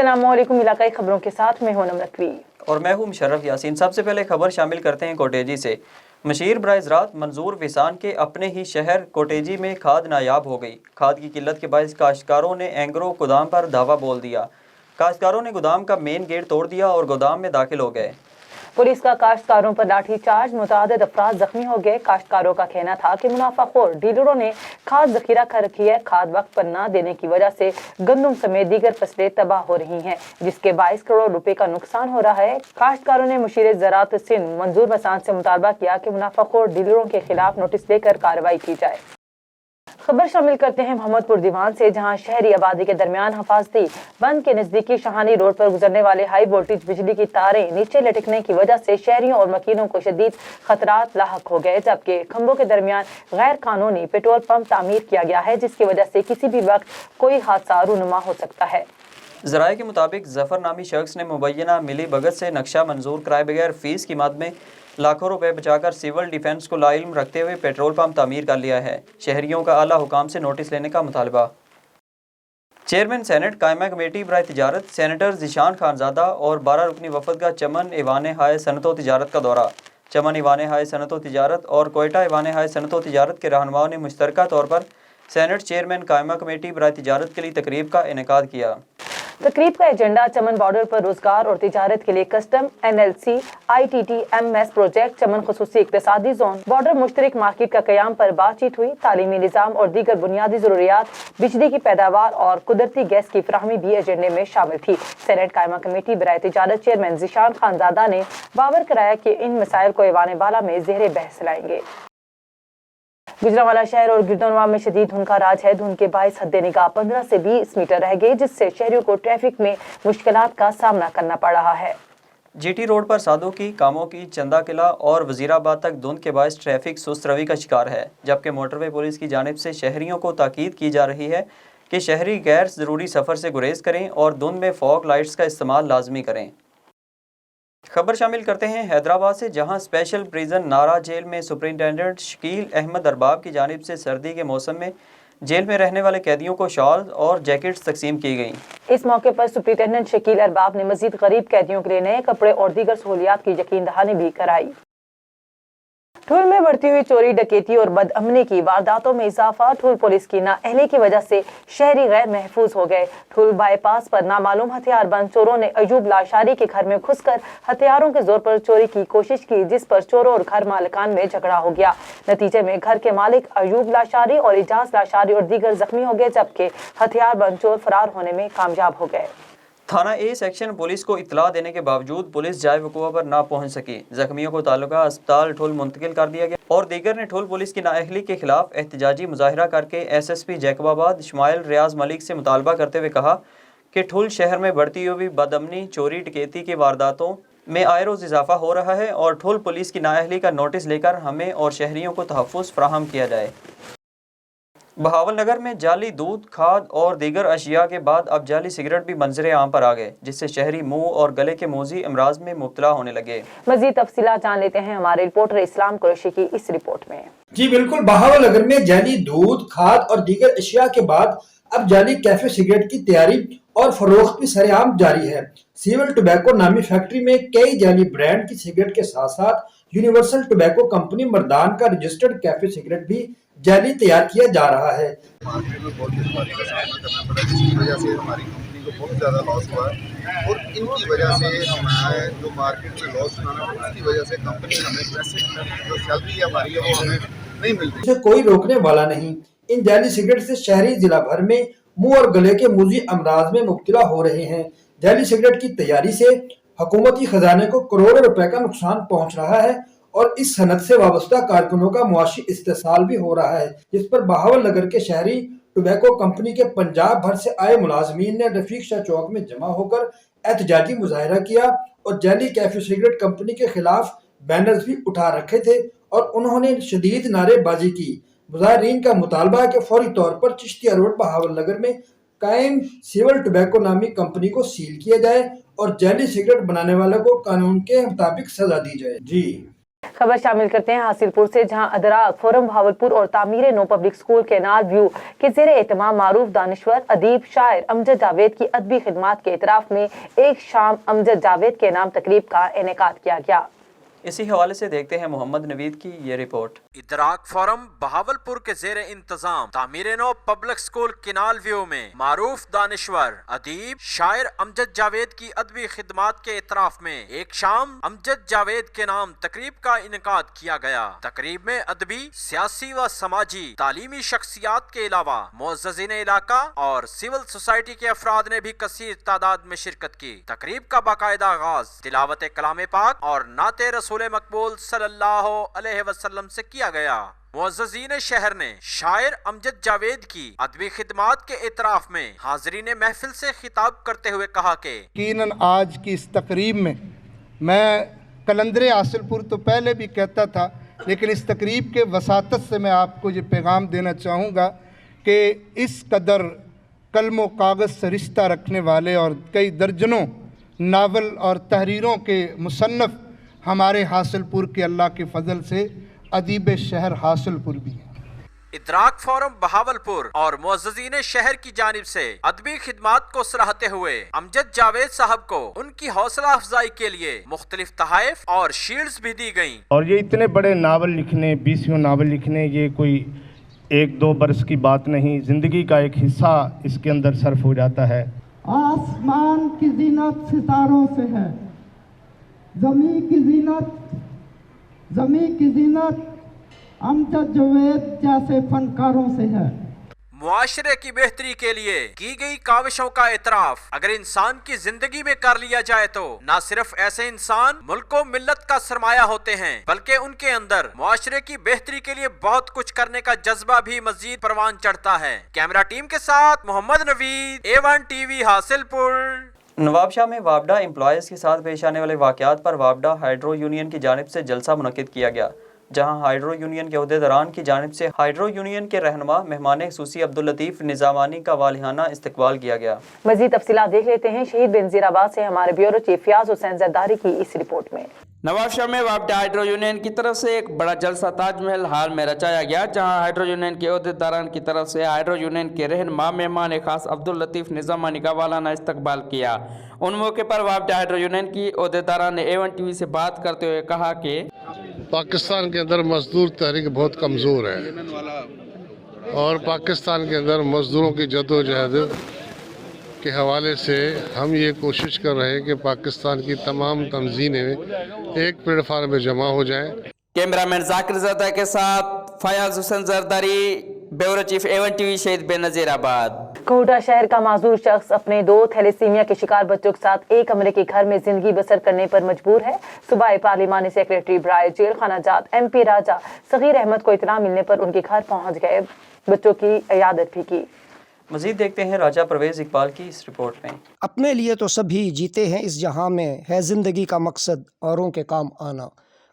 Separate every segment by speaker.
Speaker 1: अस्सलाम वालेकुम। इलाकाई खबरों के साथ मैं हूं नमरतवी
Speaker 2: और मैं हूं मुशर्रफ यासीन। सबसे पहले खबर शामिल करते हैं कोटेजी से। मशीर बराज़रात मंजूर विसान के अपने ही शहर कोटेजी में खाद नायाब हो गई। खाद की किल्लत के बायस काश्तकारों ने एंग्रो गोदाम पर धावा बोल दिया। काश्तकारों ने गोदाम का मेन गेट तोड़ दिया और गोदाम में दाखिल हो गए।
Speaker 1: पुलिस का काश्तकारों पर लाठी चार्ज, मुतादिद अफराद जख्मी हो गए। काश्तकारों का कहना था कि मुनाफाखोर डीलरों ने खाद जखीरा कर रखी है। खाद वक्त पर न देने की वजह से गंदम समेत दीगर फसलें तबाह हो रही हैं, जिसके 22 करोड़ रुपए का नुकसान हो रहा है। काश्तकारों ने मुशीर ज़राअत सिंध मंजूर वसान से मुतालबा किया कि मुनाफाखोर डीलरों के खिलाफ नोटिस लेकर कार्रवाई की जाए। खबर शामिल करते हैं मोहम्मदपुर दीवान से, जहां शहरी आबादी के दरमियान हिफाजती बंद के नजदीकी शाहानी रोड पर गुजरने वाले हाई वोल्टेज बिजली की तारें नीचे लटकने की वजह से शहरियों और मकीनों को शदीद खतरात लाहक हो गए, जबकि खंभों के दरमियान गैर कानूनी पेट्रोल पंप तामीर किया गया है, जिसकी वजह से किसी भी वक्त कोई हादसा रूनुमा हो सकता है।
Speaker 2: ज़राए के मुताबिक जफर नामी शख्स ने मुबैना मिली भगत से नक्शा मंजूर कराए बगैर फीस की मद में लाखों रुपए बचाकर सिविल डिफेंस को लाइल्म रखते हुए पेट्रोल पंप तामीर कर लिया है। शहरियों का आला हुकाम से नोटिस लेने का मुतालबा। चेयरमैन सेनेट कायमा कमेटी बराए तिजारत सेनेटर ज़ीशान खानजादा और 12 रुकनी वफद का चमन ईवान हाय सनत व तिजारत का दौरा। चमन ईवान हाय सनत व तिजारत और कोयटा ईवान हाय सनत व तिजारत के रहनुमाओं ने मुश्तरका तौर पर सेनेट चेयरमैन कायमा कमेटी बराए तिजारत के लिए तकरीब का इनेकाद किया।
Speaker 1: तकरीब का एजेंडा चमन बॉर्डर पर रोजगार और तिजारत के लिए कस्टम NLC ITTMS प्रोजेक्ट, चमन खसूसी इक्तिसादी जोन, बॉर्डर मुश्तरक मार्केट का कयाम पर बातचीत हुई। तालीमी निज़ाम और दीगर बुनियादी ज़रूरियात, बिजली की पैदावार और कुदरती गैस की फराहमी भी एजेंडे में शामिल थी। सेनेट कायमा कमेटी बराए तिजारत चेयरमैन ज़ीशान खानजादा ने बावर कराया कि इन मसाइल को ईवान बाला में ज़ेरे बहस लाएंगे। गुजरांवाला शहर और गिरदोनवा में शदीद धुंध का राज है। धुंध के बायस हद निगाह 15 से 20 मीटर रह गई, जिससे शहरियों को ट्रैफिक में मुश्किलात का सामना करना पड़ रहा है।
Speaker 2: GT रोड पर सादों की कामों की चंदा किला और वजीराबाद तक धुंध के बायस ट्रैफिक सुस्त रवि का शिकार है, जबकि मोटरवे पुलिस की जानिब से शहरियों को ताकीद की जा रही है कि शहरी गैर ज़रूरी सफ़र से गुरेज करें और धुंध में फॉग लाइट्स का इस्तेमाल लाजमी करें। खबर शामिल करते हैं हैदराबाद से, जहां स्पेशल प्रिजन नारा जेल में सुपरिंटेंडेंट शकील अहमद अरबाब की जानिब से सर्दी के मौसम में जेल में रहने वाले कैदियों को शॉल और जैकेट्स तकसीम की गई।
Speaker 1: इस मौके पर सुपरिंटेंडेंट शकील अरबाब ने मजीद गरीब कैदियों के लिए नए कपड़े और दीगर सहूलियात की यकीन दहानी भी कराई। ठुल में बढ़ती हुई चोरी, डकैती और बदअमनी की वारदातों में इजाफा। ठुल पुलिस की नाअहली की वजह से शहरी गैर महफूज हो गए। ठुल बाईपास पर नामालूम हथियारबंद चोरों ने अयूब लाशारी के घर में घुसकर हथियारों के जोर पर चोरी की कोशिश की, जिस पर चोरों और घर मालिकान में झगड़ा हो गया। नतीजे में घर के मालिक अयूब लाशारी और इजाज लाशारी और दीगर जख्मी हो गए, जबकि हथियारबंद चोर फरार होने में कामयाब हो गए।
Speaker 2: थाना A सेक्शन पुलिस को इत्तला देने के बावजूद पुलिस जाए वक़ुआ पर ना पहुंच सकी। जख्मियों को तालुका अस्पताल ठुल मुंतकिल कर दिया गया और दीगर ने ठुल पुलिस की नाअहली के खिलाफ एहतजाजी मुजाहिरा करके SSP जैकबाबाद इस्माइल रियाज मलिक से मुतालबा करते हुए कहा कि ठुल शहर में बढ़ती हुई बदअमनी, चोरी, डकैती की वारदातों में आए रोज़ इजाफा हो रहा है और ठुल पुलिस की नाअहली का नोटिस लेकर हमें और शहरियों को तहफ़्फ़ुज़ फराहम किया जाए। बहावलनगर में जाली दूध, खाद और दीगर अशिया के बाद अब जाली सिगरेट भी मंजरे आम पर आ गए, जिससे शहरी मुंह और गले के मोजी अमराज में मुब्तला होने लगे।
Speaker 1: मजीद तफसीलात जान लेते हैं हमारे रिपोर्टर इस्लाम कुरैशी की इस रिपोर्ट में।
Speaker 3: जी बिल्कुल, बहावलनगर में जाली दूध, खाद और दीगर अशिया के बाद अब जाली कैफे सिगरेट की तैयारी और फरोख्त भी सरेआम जारी है। सिविल टोबैको नामी फैक्ट्री में कई जाली ब्रांड की सिगरेट के साथ साथ यूनिवर्सल टोबैको कंपनी मर्दान का रजिस्टर्ड कैफे सिगरेट भी जाली तैयार किया जा रहा है।
Speaker 4: मार्केट में बहुत दुश्वारी का सामना करना पड़ा, जिसकी वजह से हमारी कंपनी को बहुत ज़्यादा लॉस हुआ है और इनकी वजह से हमारे जो मार्केट में लॉस हुआ है उसकी वजह से कंपनी हमें पैसे जो सैलरी हमारी है वो हमें नहीं मिलती।
Speaker 3: इसे कोई रोकने वाला नहीं। इन जाली सिगरेट से शहरी जिला भर में मुंह और गले के मूजी अमराज में मुब्तला हो रहे हैं। जाली सिगरेट की तैयारी से हुकूमती खजाने को करोड़ों रुपए का नुकसान पहुंच रहा है और इस सनत से वाबस्ता कारकुनों का मुआशी इस्तेसाल भी हो रहा है, जिस पर बहावलनगर के शहरी टोबैको कंपनी के पंजाब भर से आए मुलाजमीन ने रफीक शाह चौक में जमा होकर एहतजाजी मुजाहिरा किया और जाली कैफे सिगरेट कंपनी के खिलाफ बैनर्स भी उठा रखे थे और उन्होंने शदीद नारेबाजी की। मुजाहिरीन का मुतालबा है कि फौरी तौर पर चिश्तिया रोड बहावलनगर में कायम सिविल टोबैको नामी कंपनी को सील किया जाए और जाली सिगरेट बनाने वालों को कानून के मुताबिक सजा दी जाए। जी
Speaker 1: खबर शामिल करते हैं हासिल पुर से, जहां अदराक फोरम बहावलपुर और Tameer Nau public school canal view के ज़ेरे एहतमाम मारूफ दानिश्वर अदीब शायर अमजद जावेद की अदबी खिदमात के इतराफ में एक शाम अमजद जावेद के नाम तकरीब का इनेकाद किया गया।
Speaker 2: इसी हवाले से देखते हैं मोहम्मद नवीद की ये रिपोर्ट।
Speaker 5: इदराक फोरम बहावलपुर के ज़ेरे इंतजाम तामीर Nau public school canal view में मारूफ दानिश्वर अदीब शायर अमजद जावेद की अदबी खिदमात के इतराफ में एक शाम अमजद जावेद के नाम तकरीब का इनेकाद किया गया। तकरीब में अदबी, सियासी व समाजी तालीमी शख्सियात के अलावा मुअज़्ज़िज़ीन इलाका और सिविल सोसाइटी के अफराद ने भी कसीर तादाद में शिरकत की। तकरीब का बाकायदा आगाज तिलावत कलाम पाक और नाते रसूल मकबूल सल्लल्लाहु अलैहि वसल्लम से किया गया। मुअज़्ज़िज़ीन शहर ने शायर अमजद जावेद की अदबी खिदमात के इतराफ में हाज़रीन महफिल से खिताब करते हुए कहा कि
Speaker 6: यकीनन आज की इस तकरीब में मैं कलंदर हासिलपुर तो पहले भी कहता था, लेकिन इस तकरीब के वसातत से मैं आपको ये पैगाम देना चाहूँगा कि इस कदर कलम व कागज़ से रिश्ता रखने वाले और कई दर्जनों नावल और तहरीरों के मुसन्नफ़ हमारे हासिलपुर के अल्लाह के फजल से अदीब शहर हासिलपुर भी हैं।
Speaker 5: इदराक फोरम बहावलपुर और मुअज़्ज़िज़ीन शहर की जानिब से अदबी खिदमात को सराहते हुए अमजद जावेद साहब को उनकी हौसला अफजाई के लिए मुख्तलिफ तहाइफ और शील्ड्स भी दी गयी।
Speaker 6: और ये इतने बड़े नावल लिखने, 20 नावल लिखने, ये कोई 1-2 बरस की बात नहीं, ज़िंदगी का एक हिस्सा इसके अंदर सर्फ हो जाता है।
Speaker 7: आसमान की जीनत सितारों से है, ज़मीं की जीनत अमजद जावेद जैसे फनकारों से है।
Speaker 5: मुआशरे की बेहतरी के लिए की गई काविशों का इतराफ अगर इंसान की जिंदगी में कर लिया जाए तो न सिर्फ ऐसे इंसान मुल्क व मिल्लत का सरमाया होते हैं, बल्कि उनके अंदर मुआशरे की बेहतरी के लिए बहुत कुछ करने का जज्बा भी मजीद परवान चढ़ता है। कैमरा टीम के साथ मोहम्मद नवीद, A1TV हासिलपुर।
Speaker 2: नवाबशाह में वापडा एम्प्लॉयज़ के साथ पेश आने वाले वाक़यात पर वापडा हाइड्रो यूनियन की जानिब से जलसा मुनक़िद किया गया, जहां हाइड्रो यूनियन के अहदेदारान की जानिब से हाइड्रो यूनियन के रहनुमा मेहमान ख़ुसूसी अब्दुल लतीफ़ निज़ामानी का वालिहाना इस्तकबाल किया गया।
Speaker 1: मज़ीद तफ़सीलात देख लेते हैं शहीद बेनज़ीराबाद से हमारे ब्यूरो चीफ फियाज़ हुसैन ज़रदारी की इस रिपोर्ट में।
Speaker 8: नवाबशाह में वापडा हाइड्रो यूनियन की तरफ से एक बड़ा जलसा ताजमहल हाल में रचाया गया, जहां हाइड्रो यूनियन के अहदेदारान की तरफ से हाइड्रो यूनियन के रहनुमा मेहमान खास अब्दुल लतीफ़ निज़ामानी का वालिहाना इस्तकबाल किया। उन मौके पर वापडा हाइड्रो यूनियन की अहदेदारान ने A1TV से बात करते हुए कहा कि
Speaker 9: पाकिस्तान के अंदर मजदूर तहरीक बहुत कमज़ोर है और पाकिस्तान के अंदर मजदूरों की जद्दोजहद के हवाले से हम ये कोशिश कर रहे हैं कि पाकिस्तान की तमाम तंजीमें एक प्लेटफार्म में जमा हो जाएं।
Speaker 8: कैमरामैन जाकिर ज़रदा के साथ Fayaz Hussain Zardari, bureau chief A1TV Shaheed Benazirabad.
Speaker 1: Kota शहर का माजूर शख्स अपने 2 थैलेसीमिया के शिकार बच्चों के साथ एक कमरे के घर में जिंदगी बसर करने पर मजबूर है। सूबाई पार्लिमानी सेक्रेटरी बराए जेल खानाजात MP राजा सगीर अहमद को इतला मिलने पर उनके घर पहुंच गए, बच्चों की इयादत भी की।
Speaker 2: मजीद देखते हैं राजा परवेज इकबाल की इस रिपोर्ट में।
Speaker 10: अपने लिए तो सभी जीते हैं इस जहां में, है जिंदगी का मकसद औरों के काम आना।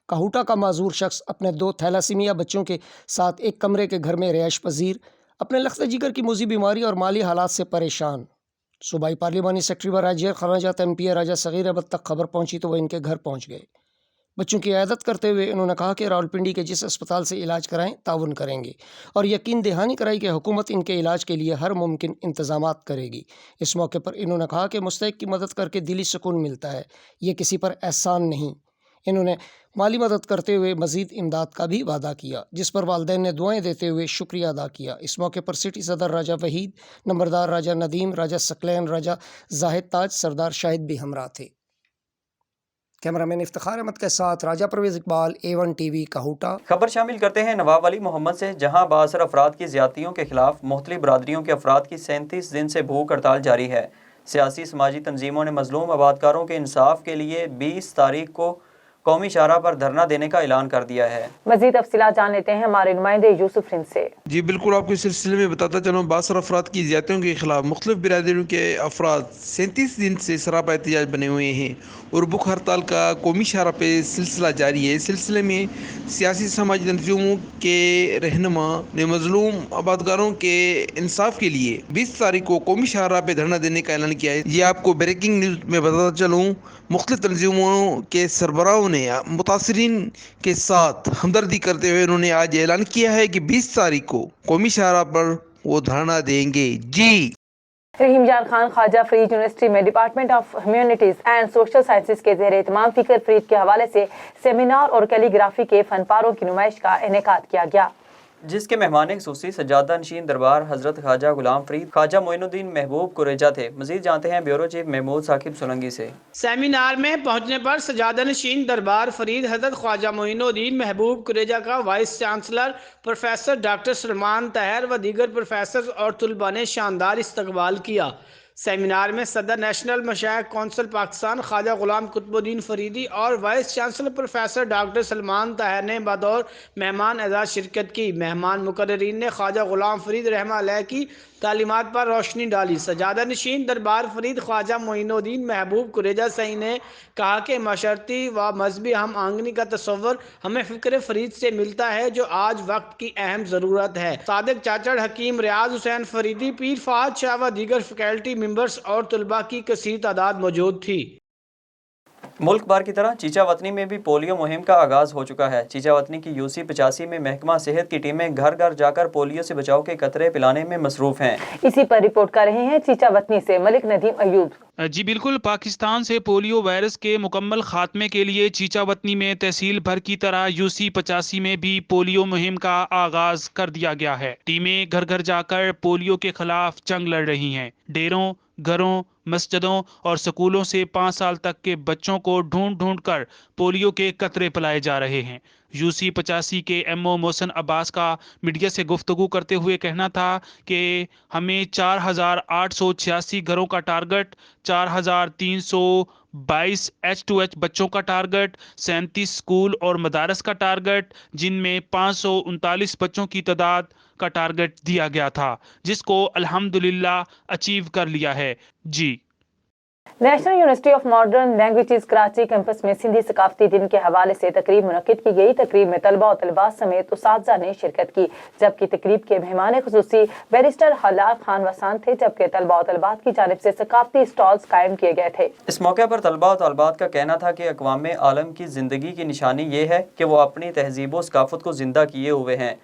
Speaker 10: काहूटा का माजूर शख्स अपने 2 थैलासीमिया बच्चों के साथ एक कमरे के घर में रिहाइश पजीर, अपने लख्त जिगर की मुज़ी बीमारी और माली हालात से परेशान। सूबाई पार्लिमानी सेक्रेटरी बराए जेल खानाजात MP राजा सगीर अहमद तक खबर पहुंची तो वह इनके घर पहुंच गए। बच्चों की इयादत करते हुए इन्होंने कहा कि रावलपिंडी के जिस अस्पताल से इलाज कराएं ताउन करेंगे और यकीन दहानी कराई कि हुकूमत इनके इलाज के लिए हर मुमकिन इंतजामात करेगी। इस मौके पर इन्होंने कहा कि मुस्तहिक की मदद करके दिली सुकून मिलता है, ये किसी पर एहसान नहीं। इन्होंने माली मदद करते हुए मज़ीद इमदाद का भी वादा किया, जिस पर वालिदैन ने दुआएं देते हुए शुक्रिया अदा किया। इस मौके पर सिटी सदर राजा वहीद, नंबरदार राजा नदीम, राजा सकलैन, राजा जाहिद ताज, सरदार शाहिद भी हमरा थे। कैमरामैन इफ्तिखार अहमद के साथ राजा परवेज इकबाल, A1TV काहूटा।
Speaker 2: खबर शामिल करते हैं नवाब अली मोहम्मद से, जहां बाअसर अफराद की ज़्यादतियों के खिलाफ मुख्तलिफ बरादरियों के अफराद की 37 दिन से भूख हड़ताल जारी है। सियासी समाजी तंजीमों ने मजलूम आबादकारों के इंसाफ के लिए 20 तारीख को कौमी शाहराह पर धरना देने का ऐलान कर दिया है। मज़ीद तफ़सीलात जान लेते हैं हमारे नुमाइंदे यूसुफ रिंद से।
Speaker 11: जी बिल्कुल, आपको इस सिलसिले में बताता चलूँ, बासर अफराद की ज़्यादतियों के खिलाफ मुख्तलिफ बिरादरियों के अफराद 37 दिन से सरापा एहतजाज बने हुए हैं और भूख हड़ताल का कौमी शाहरा पे सिलसिला जारी है। इस सिलसिले में सियासी समाजी तंजीमों के रहनुमा ने मजलूम आबादगारों के इंसाफ के लिए 20 तारीख को कौमी शाहरा पे धरना देने का ऐलान किया है। ये आपको ब्रेकिंग न्यूज़ में बताता चलूँ, मुख्तलिफ तंजीमों के सरबराहों ने मुतासरीन के साथ हमदर्दी करते हुए उन्होंने आज ऐलान किया है कि 20 तारीख को कौमी शाहरा पर वो धरना देंगे। जी
Speaker 1: रहीम जान खान ख्वाजा फरीद यूनिवर्सिटी में department of humanities and social sciences के ज़ेर एहतमाम फ़िक्र फरीद के हवाले से सेमिनार और कैलीग्राफी के फनपारों की नुमाइश का इनेकाद किया गया,
Speaker 2: जिसके मेहमान खुसूसी सज्जादा नशीन दरबार हजरत ख्वाजा गुलाम फरीद ख्वाजा मोइनुद्दीन महबूब कुरेजा थे। मजीद जानते हैं ब्यूरो चीफ महमूद साकिब सोलंगी से।
Speaker 12: सेमिनार में पहुंचने पर सज्जादा नशीन दरबार फरीद हजरत ख्वाजा मोइनुद्दीन महबूब कुरेजा का vice chancellor professor doctor Salman Tahir व दीगर प्रोफेसर और तुलबा ने शानदार इस्तकबाल किया। सेमिनार में सदर नेशनल मशाइख कौंसिल पाकिस्तान ख्वाजा गुलाम कुतुबुद्दीन फरीदी और vice chancellor professor doctor Salman Tahir ने बतौर मेहमान एजाज शिरकत की। मेहमान मुकर्ररीन ने ख्वाजा गुलाम फरीद रहमा अलैह की तालीमात पर रोशनी डाली। सज्जादा नशीन दरबार फरीद ख्वाजा मोइनुद्दीन महबूब कुरेजा सही ने कहा कि माशरती व मजहबी हम आंगनी का तस्वर हमें फ़िक्र फरीद से मिलता है, जो आज वक्त की अहम ज़रूरत है। सादिक चाचड़ हकीम रियाज हुसैन फरीदी, पीर फहद शाह व दीगर फैकल्टी मेंबर्स और तलबा की कसीर तादाद मौजूद थी।
Speaker 2: मुल्क भर की तरह चीचा वतनी में भी पोलियो मुहिम का आगाज हो चुका है। चीचा वतनी की यूसी 85 में महकमा सेहत की टीमें घर घर जाकर पोलियो से बचाव के कतरे पिलाने में मसरूफ हैं।
Speaker 1: इसी पर रिपोर्ट कर रहे हैं चीचा वतनी से मलिक नदीम अयूब।
Speaker 13: जी बिल्कुल, पाकिस्तान से पोलियो वायरस के मुकम्मल खात्मे के लिए चीचा वतनी में तहसील भर की तरह यूसी 85 में भी पोलियो मुहिम का आगाज कर दिया गया है। टीमें घर घर जाकर पोलियो के खिलाफ जंग लड़ रही हैं। डेरों, घरों, मस्जिदों और स्कूलों से 5 साल तक के बच्चों को ढूंढ ढूंढ कर पोलियो के कतरे पिलाए जा रहे हैं। यूसी 85 के एमओ मोहसिन अब्बास का मीडिया से गुफ्तगू करते हुए कहना था कि हमें 4,886 घरों का टारगेट, 4,322 H2H बच्चों का टारगेट, 37 स्कूल और मदारस का टारगेट, जिनमें 539 बच्चों की तादाद का टारगेट दिया गया था, जिसको अल्हम्दुलिल्लाह अचीव कर लिया है। जी
Speaker 1: national university of modern languages Karachi campus में सिंधी सकाफती दिन के हवाले से तकरीब मुनक्किद की गई। तकरीब में तलबा और तलबात समेत उस्ताज़ा ने शिरकत की, जबकि तकरीब के मेहमान खुसूसी बैरिस्टर हलाल खान वसान थे, जबकि तलबा और तलबात की जानिब से सकाफती स्टॉल्स कायम किए गए थे।
Speaker 2: इस मौके पर तलबा और तलबात का कहना था कि अक़वाम आलम की ज़िंदगी की निशानी ये है कि वो अपनी तहजीब व सकाफत को ज़िंदा किए हुए हैं।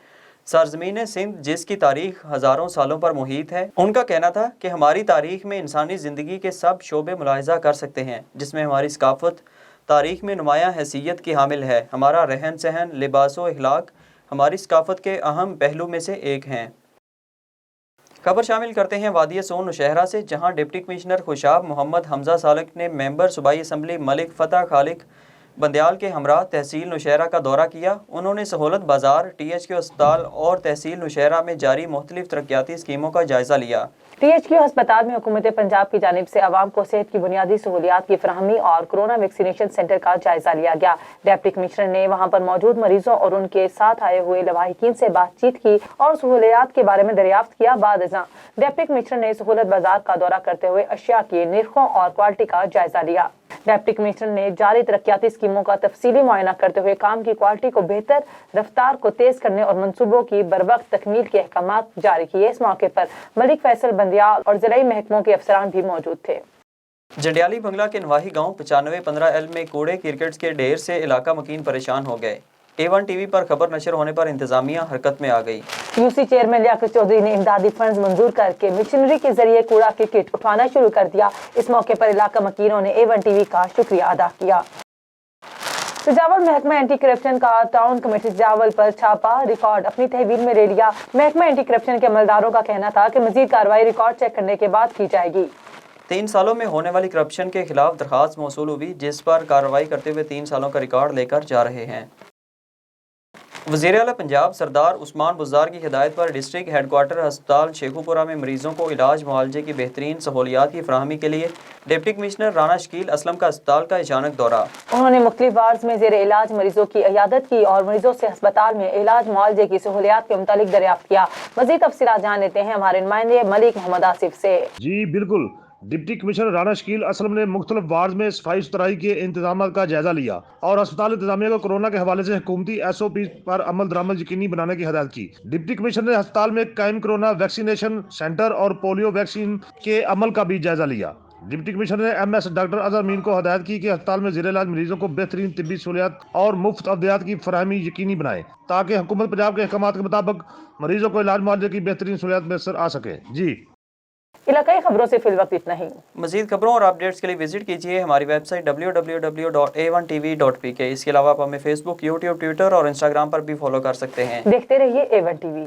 Speaker 2: सरजमीन सिंध जिसकी तारीख हज़ारों सालों पर मुहित है, उनका कहना था कि हमारी तारीख में इंसानी ज़िंदगी के सब शोबे मुलाहिज़ा कर सकते हैं, जिसमें हमारी सकाफत तारीख में नुमायाँ हैसियत की हामिल है। हमारा रहन सहन, लिबास व अखलाक हमारी सकाफत के अहम पहलू में से एक हैं। खबर शामिल करते हैं वादी सोन नौशहरा से, जहाँ डिप्टी कमिश्नर खुशाब मोहम्मद हमजा सालक ने मेंबर सूबाई असम्बली मलिक फ़तह खालिक बंदयाल के हमरा तहसील नौशहरा का दौरा किया। उन्होंने सहूलत बाजार, THQ अस्पताल और तहसील नौशहरा में जारी मुख्तलिफ तरक्याती स्कीमों का जायजा लिया।
Speaker 1: THQ अस्पताल में हुकूमत पंजाब की जानिब से आवाम को सेहत की बुनियादी सहूलियात की फराहमी और कोरोना वैक्सीनेशन सेंटर का जायजा लिया गया। डिप्टी कमिश्नर ने वहां पर मौजूद मरीजों और उनके साथ आए हुए लवाहिकीन से बातचीत की और सहूलियात के बारे में दरियाफ्त किया। बाद डिप्टी कमिश्नर ने सहूलत बाजार का दौरा करते हुए अशिया के निर्खों और क्वालिटी का जायजा लिया। डिप्टी कमिश्नर ने जारी तरक्याती स्कीमों का तफसीली मुआयना करते हुए काम की क्वालिटी को बेहतर, रफ्तार को तेज करने और मनसूबों की बरवक्त तकमील के अहकामात जारी किए। इस मौके पर मलिक फैसल बंदियाल और ज़िलाई महकमों के अफसरान भी मौजूद थे।
Speaker 2: जंडियाली बंगला के नवाही गांव 9515L में कूड़े क्रिकेट्स के ढेर से इलाका मकीन परेशान हो गए। A1TV पर खबर नशर होने पर इंतजामिया हरकत में आ गई।
Speaker 1: यूसी चेयरमैन लियाकत चौधरी ने इमदादी फंड मंजूर करके मिशनरी के जरिए कूड़ा की किट उठाना शुरू कर दिया। इस मौके पर इलाका मकीनों ने A1TV का शुक्रिया अदा किया। सजावल महकमा एंटी करप्शन का टाउन कमेटी सजावल पर छापा रिकॉर्ड अपनी तहवील में ले लिया। महकमा एंटी करप्शन के अमलदारों का कहना था कि मजीद कार्रवाई रिकॉर्ड चेक करने के बाद की जाएगी।
Speaker 2: 3 सालों में होने वाली करप्शन के खिलाफ दरखास्त मौसूल हुई, जिस पर कार्रवाई करते हुए 3 सालों का रिकॉर्ड लेकर जा रहे हैं। वज़ीर आला पंजाब सरदार उस्मान बुज़दार की हिदायत पर डिस्ट्रिक्ट हेडक्वार्टर अस्पताल शेखुपुरा में मरीजों को इलाज मुआलजे की बेहतरीन सहूलियात की फराहमी के लिए डिप्टी कमिश्नर राना शकील असलम का अस्पताल का अचानक दौरा।
Speaker 1: उन्होंने मुख्तलिफ वार्ड्स में जेर इलाज मरीजों की इयादत की और मरीजों से अस्पताल में इलाज मुआलजे की सहूलियात के मुतालिक दरियाफ्त किया। मज़ीद तफसीलात जान लेते हैं हमारे नुमाइंदे मलिक मोहम्मद आसिफ से।
Speaker 14: जी बिल्कुल, डिप्टी कमिश्नर राणा शकील असलम ने मुख्तलिफ वार्ड में सफाई सुथराई के इंतजाम का जायजा लिया और अस्पताल इंतजामिया को कोरोना के हवाले से हुकूमती SOP पर अमल दरामद यकीनी बनाने की हिदायत की। डिप्टी कमिश्नर ने अस्पताल में कायम कोरोना वैक्सीनेशन सेंटर और पोलियो वैक्सीन के अमल का भी जायजा लिया। डिप्टी कमिश्नर ने MS डॉक्टर अजहर मीन को हदायत की कि अस्पताल में ज़ेरे इलाज मरीजों को बेहतरीन तिब्बी सहूलियात और मुफ्त अद्वियात की फरहमी यकीनी बनाए ताकि हुकूमत पंजाब के अहकामात के मुताबिक मरीजों को इलाज मुआवजे की बेहतरीन सहूलियात मैसर आ सके। जी
Speaker 1: इलाकाई खबरों से फिल वक्त इतना ही।
Speaker 2: मजीद खबरों और अपडेट्स के लिए विजिट कीजिए हमारी वेबसाइट www.a1tv.pk। इसके अलावा आप हमें फेसबुक, यूट्यूब, ट्विटर और इंस्टाग्राम पर भी फॉलो कर सकते हैं।
Speaker 1: देखते रहिए A1 TV।